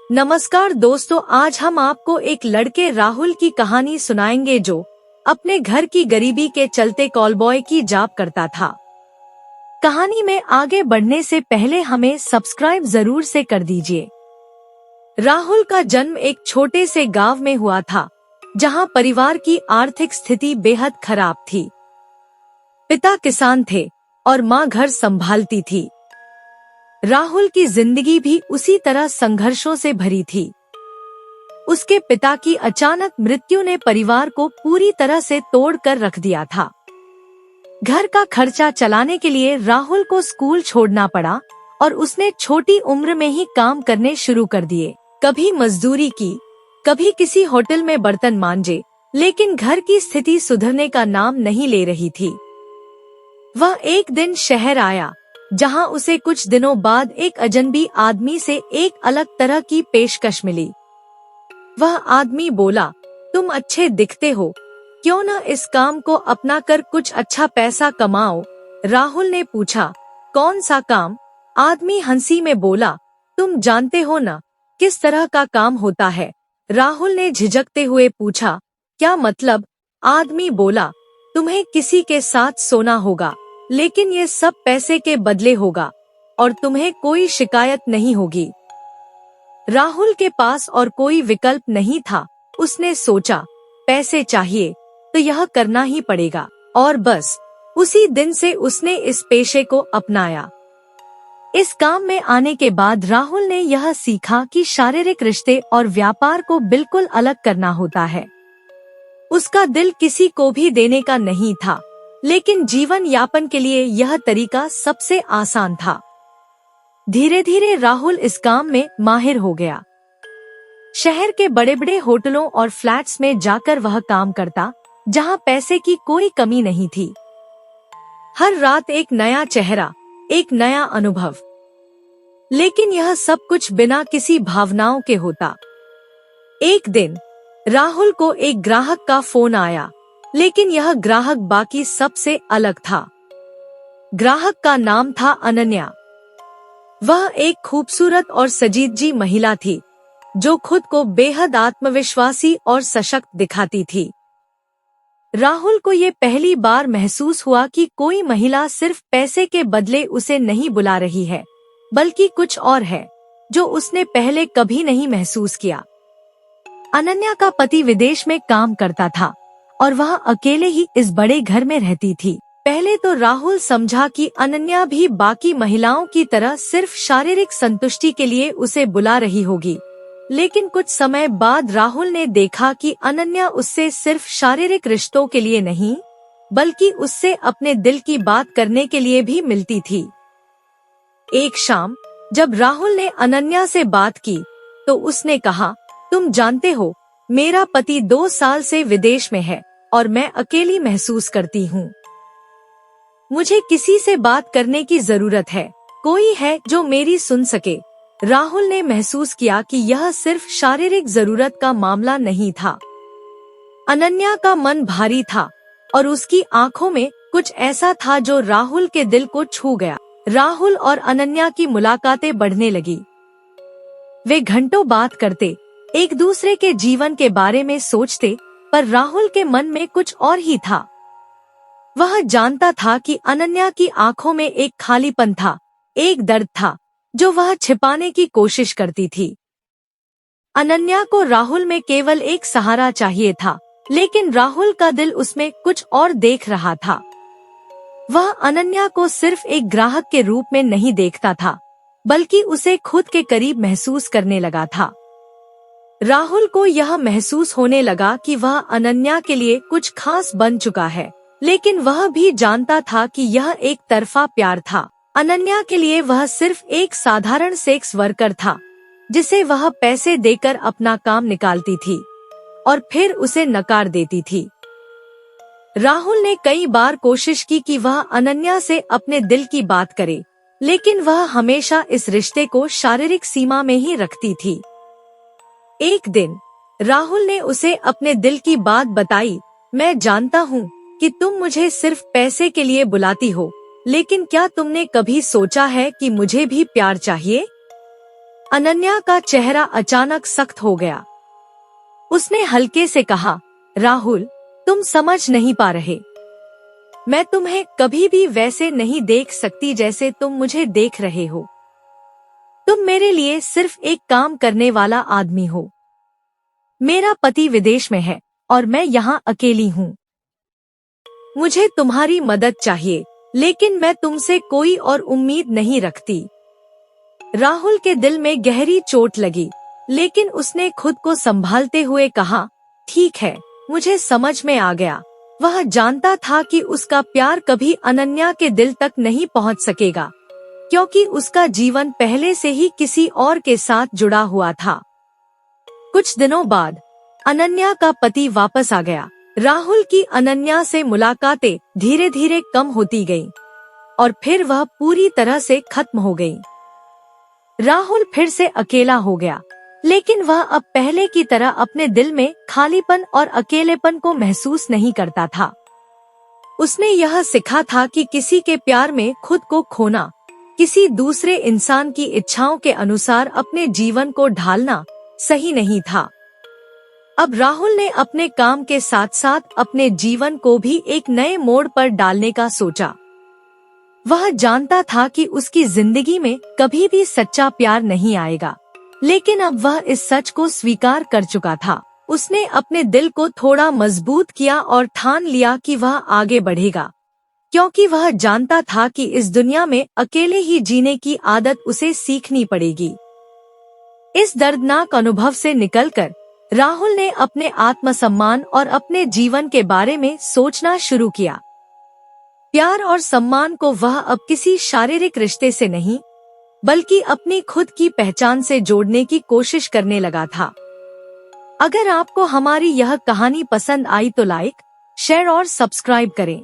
नमस्कार दोस्तों, आज हम आपको एक लड़के राहुल की कहानी सुनाएंगे जो अपने घर की गरीबी के चलते कॉलबॉय की जॉब करता था। कहानी में आगे बढ़ने से पहले हमें सब्सक्राइब जरूर से कर दीजिए। राहुल का जन्म एक छोटे से गांव में हुआ था, जहां परिवार की आर्थिक स्थिति बेहद खराब थी। पिता किसान थे और मां घर संभालती थी। राहुल की जिंदगी भी उसी तरह संघर्षों से भरी थी। उसके पिता की अचानक मृत्यु ने परिवार को पूरी तरह से तोड़ कर रख दिया था। घर का खर्चा चलाने के लिए राहुल को स्कूल छोड़ना पड़ा और उसने छोटी उम्र में ही काम करने शुरू कर दिए। कभी मजदूरी की, कभी किसी होटल में बर्तन मांजे, लेकिन घर की स्थिति सुधरने का नाम नहीं ले रही थी। वह एक दिन शहर आया, जहां उसे कुछ दिनों बाद एक अजनबी आदमी से एक अलग तरह की पेशकश मिली। वह आदमी बोला, तुम अच्छे दिखते हो, क्यों न इस काम को अपना कर कुछ अच्छा पैसा कमाओ। राहुल ने पूछा, कौन सा काम? आदमी हंसी में बोला, तुम जानते हो न किस तरह का काम होता है। राहुल ने झिझकते हुए पूछा, क्या मतलब? आदमी बोला, तुम्हें किसी के साथ सोना होगा, लेकिन ये सब पैसे के बदले होगा और तुम्हें कोई शिकायत नहीं होगी। राहुल के पास और कोई विकल्प नहीं था। उसने सोचा, पैसे चाहिए तो यह करना ही पड़ेगा, और बस उसी दिन से उसने इस पेशे को अपनाया। इस काम में आने के बाद राहुल ने यह सीखा कि शारीरिक रिश्ते और व्यापार को बिल्कुल अलग करना होता है। उसका दिल किसी को भी देने का नहीं था, लेकिन जीवन यापन के लिए यह तरीका सबसे आसान था। धीरे धीरे राहुल इस काम में माहिर हो गया। शहर के बड़े बड़े होटलों और फ्लैट्स में जाकर वह काम करता, जहां पैसे की कोई कमी नहीं थी। हर रात एक नया चेहरा, एक नया अनुभव। लेकिन यह सब कुछ बिना किसी भावनाओं के होता। एक दिन राहुल को एक ग्राहक का फोन आया, लेकिन यह ग्राहक बाकी सबसे अलग था। ग्राहक का नाम था अनन्या। वह एक खूबसूरत और सजीदजी महिला थी, जो खुद को बेहद आत्मविश्वासी और सशक्त दिखाती थी। राहुल को ये पहली बार महसूस हुआ कि कोई महिला सिर्फ पैसे के बदले उसे नहीं बुला रही है, बल्कि कुछ और है, जो उसने पहले कभी नहीं महसूस किया। अनन्या का पति विदेश में काम करता था और वह अकेले ही इस बड़े घर में रहती थी। पहले तो राहुल समझा कि अनन्या भी बाकी महिलाओं की तरह सिर्फ शारीरिक संतुष्टि के लिए उसे बुला रही होगी, लेकिन कुछ समय बाद राहुल ने देखा कि अनन्या उससे सिर्फ शारीरिक रिश्तों के लिए नहीं, बल्कि उससे अपने दिल की बात करने के लिए भी मिलती थी। एक शाम जब राहुल ने अनन्या से बात की, तो उसने कहा, तुम जानते हो, मेरा पति 2 साल से विदेश में है और मैं अकेली महसूस करती हूँ। मुझे किसी से बात करने की जरूरत है, कोई है जो मेरी सुन सके। राहुल ने महसूस किया कि यह सिर्फ शारीरिक जरूरत का मामला नहीं था। अनन्या का मन भारी था और उसकी आंखों में कुछ ऐसा था जो राहुल के दिल को छू गया। राहुल और अनन्या की मुलाकातें बढ़ने लगी। वे घंटों बात करते, एक दूसरे के जीवन के बारे में सोचते, पर राहुल के मन में कुछ और ही था। वह जानता था कि अनन्या की आंखों में एक खालीपन था, एक दर्द था, जो वह छिपाने की कोशिश करती थी। अनन्या को राहुल में केवल एक सहारा चाहिए था, लेकिन राहुल का दिल उसमें कुछ और देख रहा था। वह अनन्या को सिर्फ एक ग्राहक के रूप में नहीं देखता था, बल्कि उसे खुद के करीब महसूस करने लगा था। राहुल को यह महसूस होने लगा कि वह अनन्या के लिए कुछ खास बन चुका है, लेकिन वह भी जानता था कि यह एक तरफा प्यार था। अनन्या के लिए वह सिर्फ एक साधारण सेक्स वर्कर था, जिसे वह पैसे देकर अपना काम निकालती थी और फिर उसे नकार देती थी। राहुल ने कई बार कोशिश की कि वह अनन्या से अपने दिल की बात करे, लेकिन वह हमेशा इस रिश्ते को शारीरिक सीमा में ही रखती थी। एक दिन राहुल ने उसे अपने दिल की बात बताई, मैं जानता हूँ कि तुम मुझे सिर्फ पैसे के लिए बुलाती हो, लेकिन क्या तुमने कभी सोचा है कि मुझे भी प्यार चाहिए? अनन्या का चेहरा अचानक सख्त हो गया। उसने हल्के से कहा, राहुल, तुम समझ नहीं पा रहे। मैं तुम्हें कभी भी वैसे नहीं देख सकती जैसे तुम मुझे देख रहे हो। तुम मेरे लिए सिर्फ एक काम करने वाला आदमी हो। मेरा पति विदेश में है और मैं यहाँ अकेली हूँ। मुझे तुम्हारी मदद चाहिए, लेकिन मैं तुमसे कोई और उम्मीद नहीं रखती। राहुल के दिल में गहरी चोट लगी, लेकिन उसने खुद को संभालते हुए कहा, ठीक है, मुझे समझ में आ गया। वह जानता था कि उसका प्यार कभी अनन्या के दिल तक नहीं पहुंच सकेगा, क्योंकि उसका जीवन पहले से ही किसी और के साथ जुड़ा हुआ था। कुछ दिनों बाद अनन्या का पति वापस आ गया। राहुल की अनन्या से मुलाकातें धीरे धीरे कम होती गईं और फिर वह पूरी तरह से खत्म हो गई। राहुल फिर से अकेला हो गया, लेकिन वह अब पहले की तरह अपने दिल में खालीपन और अकेलेपन को महसूस नहीं करता था। उसने यह सीखा था कि किसी के प्यार में खुद को खोना, किसी दूसरे इंसान की इच्छाओं के अनुसार अपने जीवन को ढालना सही नहीं था। अब राहुल ने अपने काम के साथ साथ अपने जीवन को भी एक नए मोड़ पर डालने का सोचा। वह जानता था कि उसकी जिंदगी में कभी भी सच्चा प्यार नहीं आएगा, लेकिन अब वह इस सच को स्वीकार कर चुका था। उसने अपने दिल को थोड़ा मजबूत किया और ठान लिया कि वह आगे बढ़ेगा, क्योंकि वह जानता था कि इस दुनिया में अकेले ही जीने की आदत उसे सीखनी पड़ेगी। इस दर्दनाक अनुभव से निकलकर राहुल ने अपने आत्मसम्मान और अपने जीवन के बारे में सोचना शुरू किया। प्यार और सम्मान को वह अब किसी शारीरिक रिश्ते से नहीं, बल्कि अपनी खुद की पहचान से जोड़ने की कोशिश करने लगा था। अगर आपको हमारी यह कहानी पसंद आई तो लाइक, शेयर और सब्सक्राइब करें।